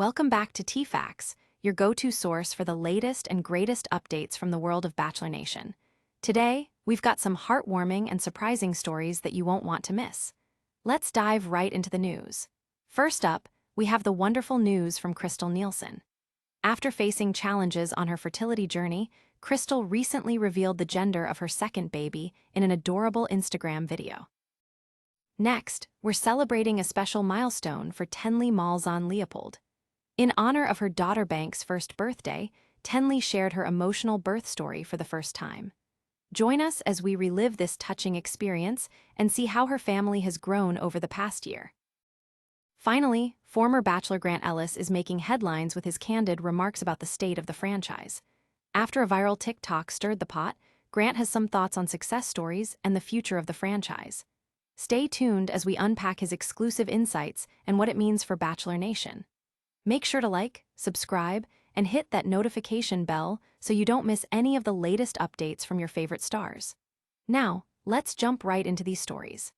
Welcome back to TFacts, your go-to source for the latest and greatest updates from the world of Bachelor Nation. Today, we've got some heartwarming and surprising stories that you won't want to miss. Let's dive right into the news. First up, we have the wonderful news from Krystal Nielson. After facing challenges on her fertility journey, Krystal recently revealed the gender of her second baby in an adorable Instagram video. Next, we're celebrating a special milestone for Tenley Molzahn Leopold. In honor of her daughter Banks' first birthday, Tenley shared her emotional birth story for the first time. Join us as we relive this touching experience and see how her family has grown over the past year. Finally, former Bachelor Grant Ellis is making headlines with his candid remarks about the state of the franchise. After a viral TikTok stirred the pot, Grant has some thoughts on success stories and the future of the franchise. Stay tuned as we unpack his exclusive insights and what it means for Bachelor Nation. Make sure to like, subscribe, and hit that notification bell so you don't miss any of the latest updates from your favorite stars. Now, let's jump right into these stories.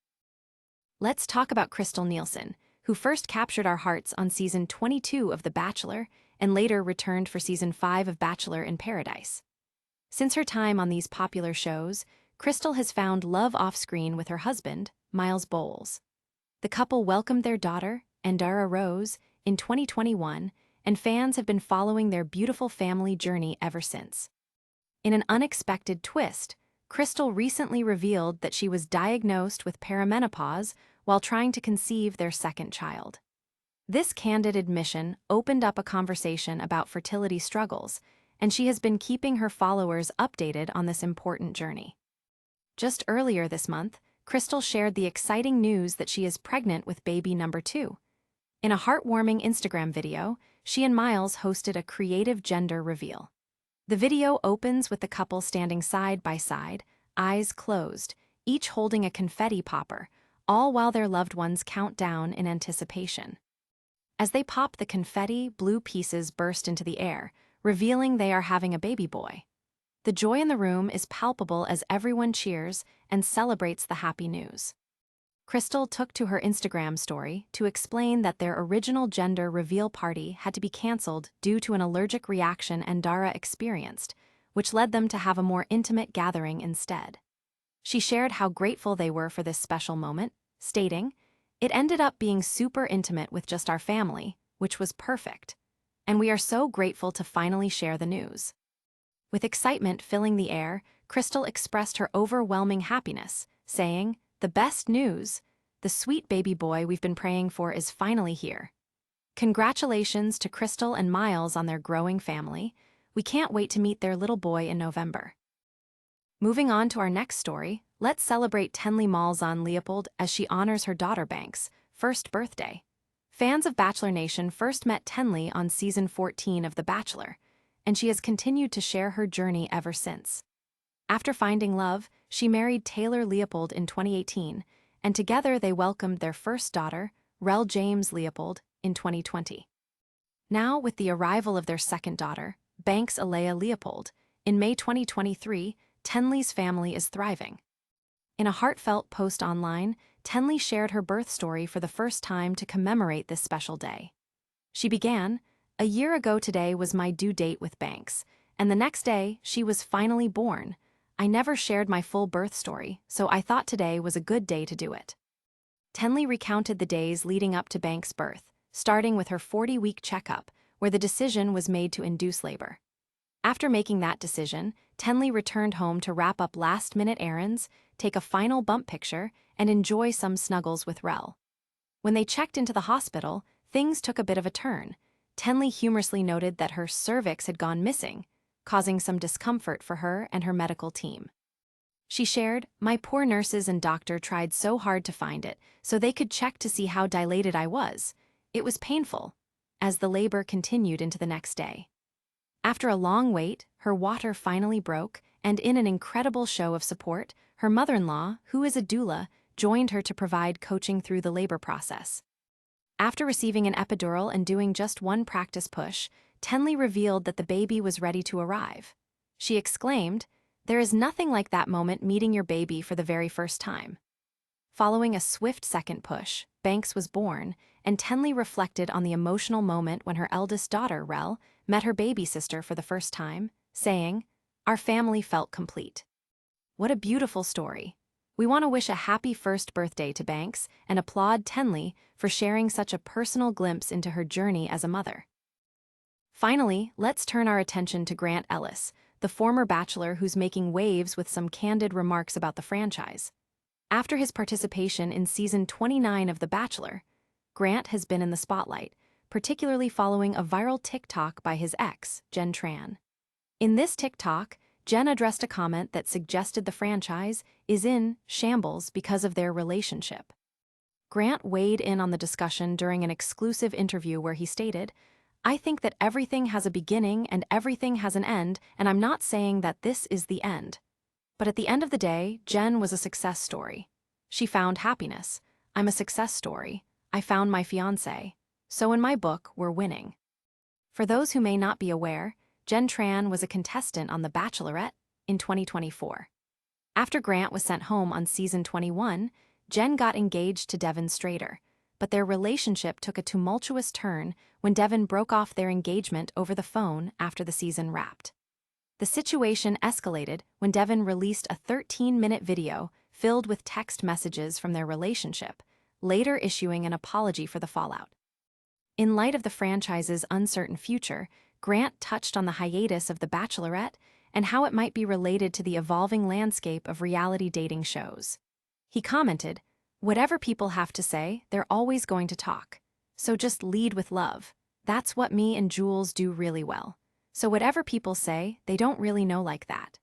Let's talk about Krystal Nielson, who first captured our hearts on season 22 of The Bachelor and later returned for season 5 of Bachelor in Paradise. Since her time on these popular shows, Krystal has found love off-screen with her husband, Miles Bowles. The couple welcomed their daughter, Andara Rose, in 2021, and fans have been following their beautiful family journey ever since. In an unexpected twist, Krystal recently revealed that she was diagnosed with perimenopause while trying to conceive their second child. This candid admission opened up a conversation about fertility struggles, and she has been keeping her followers updated on this important journey. Just earlier this month, Krystal shared the exciting news that she is pregnant with baby number 2. In a heartwarming Instagram video, she and Miles hosted a creative gender reveal. The video opens with the couple standing side by side, eyes closed, each holding a confetti popper, all while their loved ones count down in anticipation. As they pop the confetti, blue pieces burst into the air, revealing they are having a baby boy. The joy in the room is palpable as everyone cheers and celebrates the happy news. Krystal took to her Instagram story to explain that their original gender reveal party had to be canceled due to an allergic reaction Andara experienced, which led them to have a more intimate gathering instead. She shared how grateful they were for this special moment, stating, "It ended up being super intimate with just our family, which was perfect. And we are so grateful to finally share the news." With excitement filling the air, Krystal expressed her overwhelming happiness, saying, "The best news! The sweet baby boy we've been praying for is finally here. Congratulations to Krystal and Miles on their growing family. We can't wait to meet their little boy in November." Moving on to our next story, let's celebrate Tenley Molzahn Leopold as she honors her daughter Banks' first birthday. Fans of Bachelor Nation first met Tenley on season 14 of The Bachelor, and she has continued to share her journey ever since. After finding love, she married Taylor Leopold in 2018, and together they welcomed their first daughter, Rel James Leopold, in 2020. Now, with the arrival of their second daughter, Banks Alea Leopold, in May 2023, Tenley's family is thriving. In a heartfelt post online, Tenley shared her birth story for the first time to commemorate this special day. She began, "A year ago today was my due date with Banks, and the next day she was finally born. I never shared my full birth story, so I thought today was a good day to do it." Tenley recounted the days leading up to Banks' birth, starting with her 40-week checkup, where the decision was made to induce labor. After making that decision, Tenley returned home to wrap up last-minute errands, take a final bump picture, and enjoy some snuggles with Rel. When they checked into the hospital, things took a bit of a turn. Tenley humorously noted that her cervix had gone missing, causing some discomfort for her and her medical team. She shared, "My poor nurses and doctor tried so hard to find it so they could check to see how dilated I was. It was painful," as the labor continued into the next day. After a long wait, her water finally broke, and in an incredible show of support, her mother-in-law, who is a doula, joined her to provide coaching through the labor process. After receiving an epidural and doing just one practice push, Tenley revealed that the baby was ready to arrive. She exclaimed, "There is nothing like that moment meeting your baby for the very first time." Following a swift second push, Banks was born, and Tenley reflected on the emotional moment when her eldest daughter, Rel, met her baby sister for the first time, saying, "Our family felt complete." What a beautiful story. We want to wish a happy first birthday to Banks and applaud Tenley for sharing such a personal glimpse into her journey as a mother. Finally, let's turn our attention to Grant Ellis, the former Bachelor who's making waves with some candid remarks about the franchise. After his participation in season 29 of The Bachelor, Grant has been in the spotlight, particularly following a viral TikTok by his ex, Jen Tran. In this TikTok, Jen addressed a comment that suggested the franchise is in shambles because of their relationship. Grant weighed in on the discussion during an exclusive interview where he stated, "I think that everything has a beginning and everything has an end, and I'm not saying that this is the end. But at the end of the day, Jen was a success story. She found happiness. I'm a success story. I found my fiancé. So in my book, we're winning." For those who may not be aware, Jen Tran was a contestant on The Bachelorette in 2024. After Grant was sent home on season 21, Jen got engaged to Devin Strader, but their relationship took a tumultuous turn when Devin broke off their engagement over the phone after the season wrapped. The situation escalated when Devin released a 13-minute video filled with text messages from their relationship, later issuing an apology for the fallout. In light of the franchise's uncertain future, Grant touched on the hiatus of The Bachelorette and how it might be related to the evolving landscape of reality dating shows. He commented, "Whatever people have to say, they're always going to talk. So just lead with love. That's what me and Jules do really well. So whatever people say, they don't really know like that."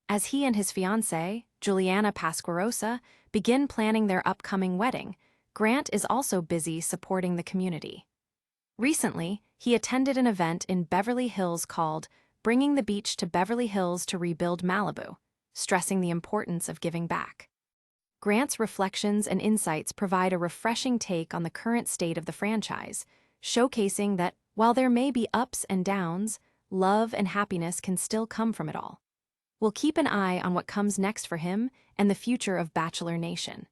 As he and his fiancée, Juliana Pasquarosa, begin planning their upcoming wedding, Grant is also busy supporting the community. Recently, he attended an event in Beverly Hills called "Bringing the Beach to Beverly Hills to Rebuild Malibu," stressing the importance of giving back. Grant's reflections and insights provide a refreshing take on the current state of the franchise, showcasing that while there may be ups and downs, love and happiness can still come from it all. We'll keep an eye on what comes next for him and the future of Bachelor Nation.